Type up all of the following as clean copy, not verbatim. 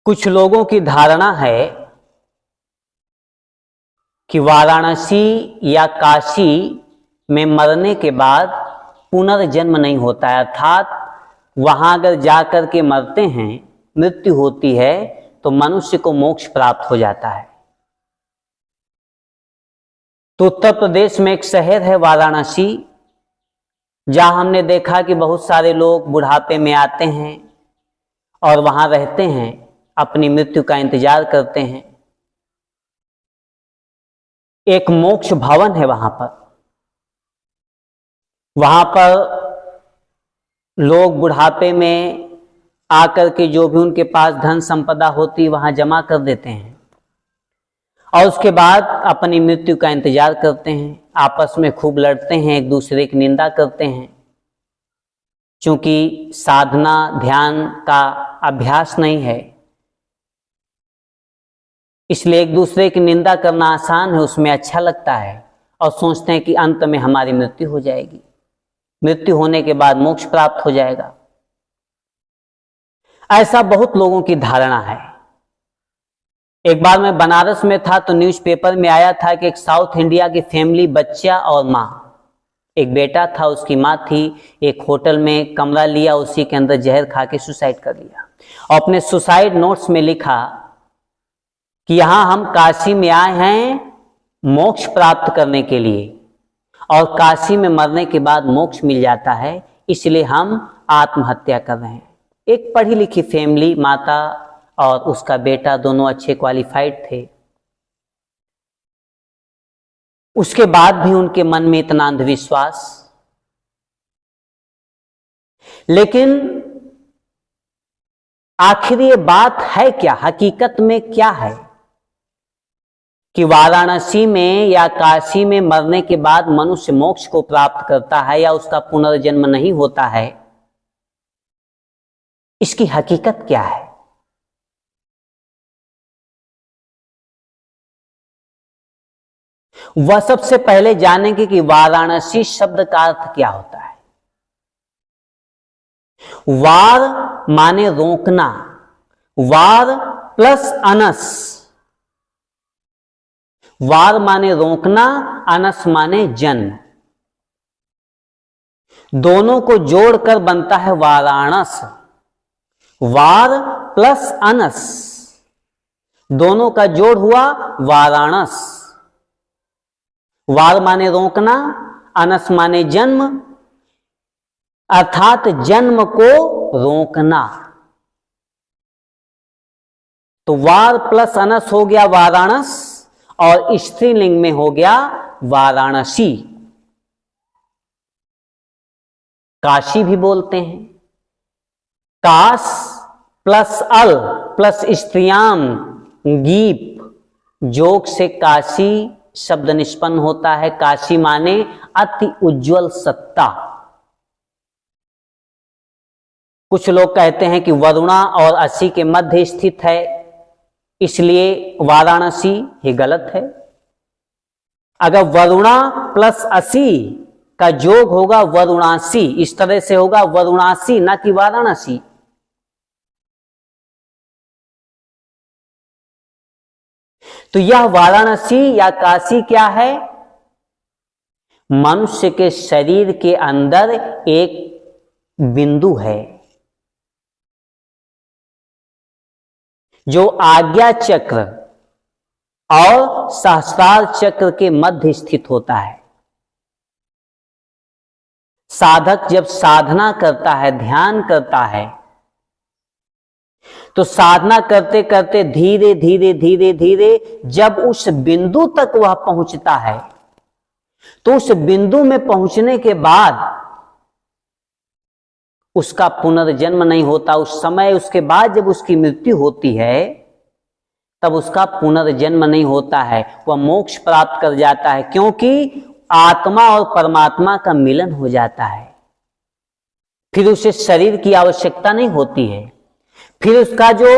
कुछ लोगों की धारणा है कि वाराणसी या काशी में मरने के बाद पुनर्जन्म नहीं होता है, अर्थात वहां अगर जाकर के मरते हैं, मृत्यु होती है तो मनुष्य को मोक्ष प्राप्त हो जाता है। तो उत्तर प्रदेश में एक शहर है वाराणसी, जहां हमने देखा कि बहुत सारे लोग बुढ़ापे में आते हैं और वहां रहते हैं, अपनी मृत्यु का इंतजार करते हैं। एक मोक्ष भवन है वहां पर लोग बुढ़ापे में आकर के जो भी उनके पास धन संपदा होती वहां जमा कर देते हैं और उसके बाद अपनी मृत्यु का इंतजार करते हैं। आपस में खूब लड़ते हैं, एक दूसरे की निंदा करते हैं। क्योंकि साधना ध्यान का अभ्यास नहीं है, इसलिए एक दूसरे की निंदा करना आसान है, उसमें अच्छा लगता है और सोचते हैं कि अंत में हमारी मृत्यु हो जाएगी, मृत्यु होने के बाद मोक्ष प्राप्त हो जाएगा। ऐसा बहुत लोगों की धारणा है। एक बार मैं बनारस में था तो न्यूज़पेपर में आया था कि एक साउथ इंडिया की फैमिली, बच्चा और माँ, एक बेटा था, उसकी माँ थी, एक होटल में कमरा लिया, उसी के अंदर जहर खा के सुसाइड कर लिया और अपने सुसाइड नोट्स में लिखा कि यहां हम काशी में आए हैं मोक्ष प्राप्त करने के लिए और काशी में मरने के बाद मोक्ष मिल जाता है, इसलिए हम आत्महत्या कर रहे हैं। एक पढ़ी लिखी फैमिली, माता और उसका बेटा दोनों अच्छे क्वालिफाइड थे। उसके बाद भी उनके मन में इतना अंधविश्वास। लेकिन आखिर ये बात है क्या, हकीकत में क्या है कि वाराणसी में या काशी में मरने के बाद मनुष्य मोक्ष को प्राप्त करता है या उसका पुनर्जन्म नहीं होता है? इसकी हकीकत क्या है? वह सबसे पहले जानेंगे कि वाराणसी शब्द का अर्थ क्या होता है। वार माने रोकना, वार प्लस अनस, वार माने रोकना, अनस माने जन्म, दोनों को जोड़कर बनता है वाराणस। वार प्लस अनस, दोनों का जोड़ हुआ वाराणस। वार माने रोकना, अनस माने जन्म, अर्थात जन्म को रोकना। तो वार प्लस अनस हो गया वाराणस और स्त्रीलिंग में हो गया वाराणसी। काशी भी बोलते हैं। काश प्लस अल प्लस स्त्रियाम गीप, जोग से काशी शब्द निष्पन्न होता है। काशी माने अति उज्जवल सत्ता। कुछ लोग कहते हैं कि वरुणा और असी के मध्य स्थित है, इसलिए वाराणसी, ये गलत है। अगर वरुणा प्लस असी का जोग होगा वरुणासी, इस तरह से होगा वरुणासी, ना कि वाराणसी। तो यह वाराणसी या काशी क्या है? मनुष्य के शरीर के अंदर एक बिंदु है जो आज्ञा चक्र और सहस्त्रार चक्र के मध्य स्थित होता है। साधक जब साधना करता है, ध्यान करता है, तो साधना करते करते धीरे धीरे धीरे धीरे जब उस बिंदु तक वह पहुंचता है, तो उस बिंदु में पहुंचने के बाद उसका पुनर्जन्म नहीं होता। उस समय, उसके बाद जब उसकी मृत्यु होती है, तब उसका पुनर्जन्म नहीं होता है, वह मोक्ष प्राप्त कर जाता है, क्योंकि आत्मा और परमात्मा का मिलन हो जाता है। फिर उसे शरीर की आवश्यकता नहीं होती है। फिर उसका जो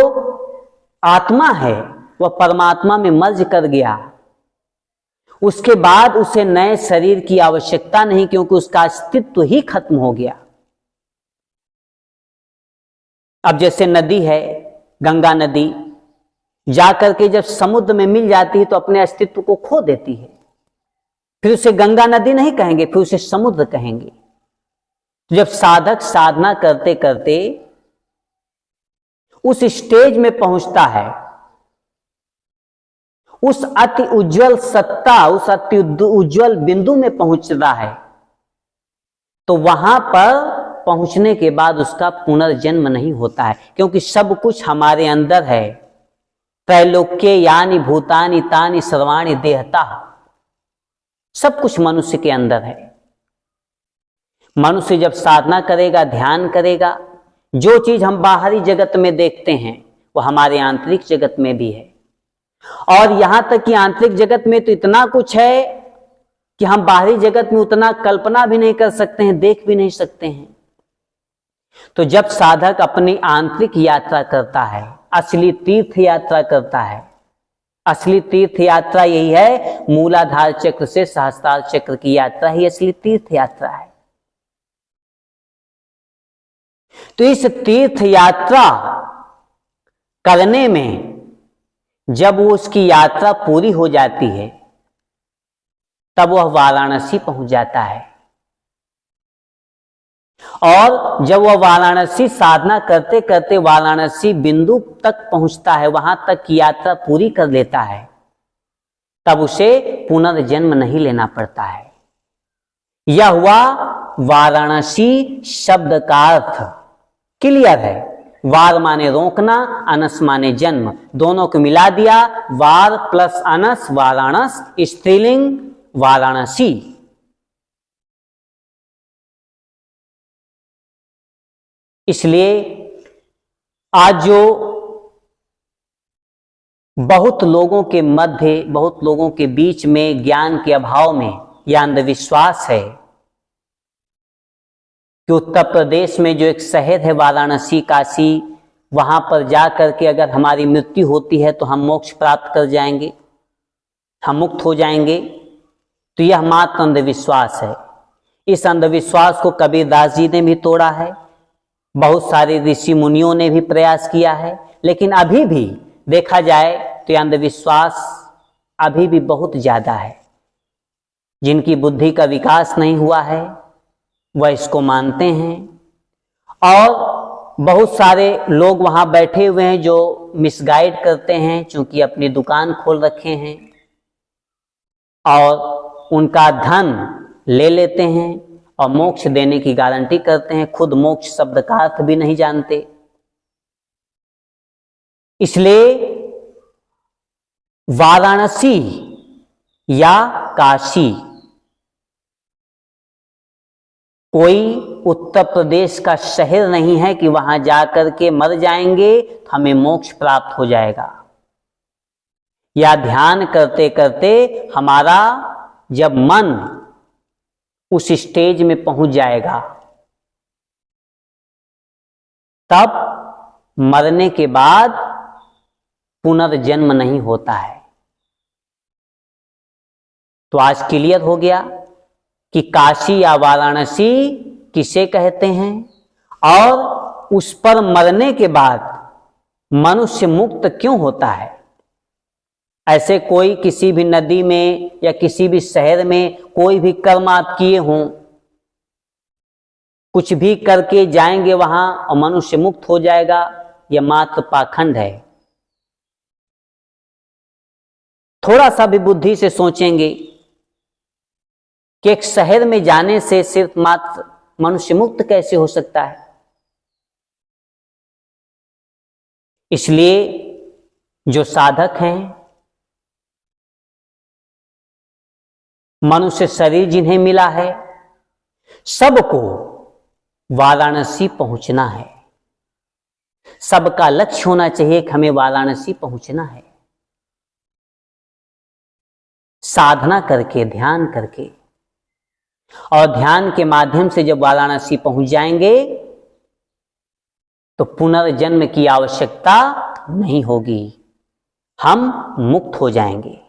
आत्मा है वह परमात्मा में मर्ज कर गया। उसके बाद उसे नए शरीर की आवश्यकता नहीं, क्योंकि उसका अस्तित्व ही खत्म हो गया। अब जैसे नदी है, गंगा नदी जाकर के जब समुद्र में मिल जाती है तो अपने अस्तित्व को खो देती है। फिर उसे गंगा नदी नहीं कहेंगे, फिर उसे समुद्र कहेंगे। तो जब साधक साधना करते करते उस स्टेज में पहुंचता है, उस अति उज्जवल सत्ता, उस अति उज्जवल बिंदु में पहुंचता है, तो वहां पर पहुंचने के बाद उसका पुनर्जन्म नहीं होता है, क्योंकि सब कुछ हमारे अंदर है। त्रैलोक्य यानी भूतानि तानि सर्वाणि देहता, सब कुछ मनुष्य के अंदर है। मनुष्य जब साधना करेगा, ध्यान करेगा, जो चीज हम बाहरी जगत में देखते हैं वो हमारे आंतरिक जगत में भी है। और यहां तक कि आंतरिक जगत में तो इतना कुछ है कि हम बाहरी जगत में उतना कल्पना भी नहीं कर सकते हैं, देख भी नहीं सकते हैं। तो जब साधक अपनी आंतरिक यात्रा करता है, असली तीर्थ यात्रा करता है, असली तीर्थ यात्रा यही है, मूलाधार चक्र से सहस्त्रार चक्र की यात्रा ही असली तीर्थ यात्रा है। तो इस तीर्थ यात्रा करने में जब वो उसकी यात्रा पूरी हो जाती है, तब वह वाराणसी पहुंच जाता है। और जब वह वाराणसी साधना करते करते वाराणसी बिंदु तक पहुंचता है, वहां तक की यात्रा पूरी कर लेता है, तब उसे पुनर्जन्म नहीं लेना पड़ता है। यह हुआ वाराणसी शब्द का अर्थ। क्लियर है? वार माने रोकना, अनस माने जन्म, दोनों को मिला दिया, वार प्लस अनस वाराणस, स्त्रीलिंग वाराणसी। इसलिए आज जो बहुत लोगों के मध्य, बहुत लोगों के बीच में ज्ञान के अभाव में यह अंधविश्वास है कि उत्तर प्रदेश में जो एक शहर है वाराणसी, काशी, वहां पर जा करके अगर हमारी मृत्यु होती है तो हम मोक्ष प्राप्त कर जाएंगे, हम मुक्त हो जाएंगे। तो यह मात्र अंधविश्वास है। इस अंधविश्वास को कबीरदास जी ने भी तोड़ा है, बहुत सारे ऋषि मुनियों ने भी प्रयास किया है, लेकिन अभी भी देखा जाए तो यह अंधविश्वास अभी भी बहुत ज्यादा है। जिनकी बुद्धि का विकास नहीं हुआ है वह इसको मानते हैं, और बहुत सारे लोग वहां बैठे हुए हैं जो मिसगाइड करते हैं, चूंकि अपनी दुकान खोल रखे हैं और उनका धन ले लेते हैं और मोक्ष देने की गारंटी करते हैं, खुद मोक्ष शब्द का अर्थ भी नहीं जानते। इसलिए वाराणसी या काशी कोई उत्तर प्रदेश का शहर नहीं है कि वहां जाकर के मर जाएंगे तो हमें मोक्ष प्राप्त हो जाएगा। या ध्यान करते करते हमारा जब मन उस स्टेज में पहुंच जाएगा, तब मरने के बाद पुनर्जन्म नहीं होता है। तो आज क्लियर हो गया कि काशी या वाराणसी किसे कहते हैं, और उस पर मरने के बाद मनुष्य मुक्त क्यों होता है। ऐसे कोई किसी भी नदी में या किसी भी शहर में कोई भी कर्म आप किए हों, कुछ भी करके जाएंगे वहां और मनुष्य मुक्त हो जाएगा, यह मात्र पाखंड है। थोड़ा सा भी बुद्धि से सोचेंगे कि एक शहर में जाने से सिर्फ मात्र मनुष्य मुक्त कैसे हो सकता है। इसलिए जो साधक हैं, मनुष्य शरीर जिन्हें मिला है, सबको वाराणसी पहुंचना है। सबका लक्ष्य होना चाहिए कि हमें वाराणसी पहुंचना है। साधना करके, ध्यान करके, और ध्यान के माध्यम से जब वाराणसी पहुंच जाएंगे तो पुनर्जन्म की आवश्यकता नहीं होगी, हम मुक्त हो जाएंगे।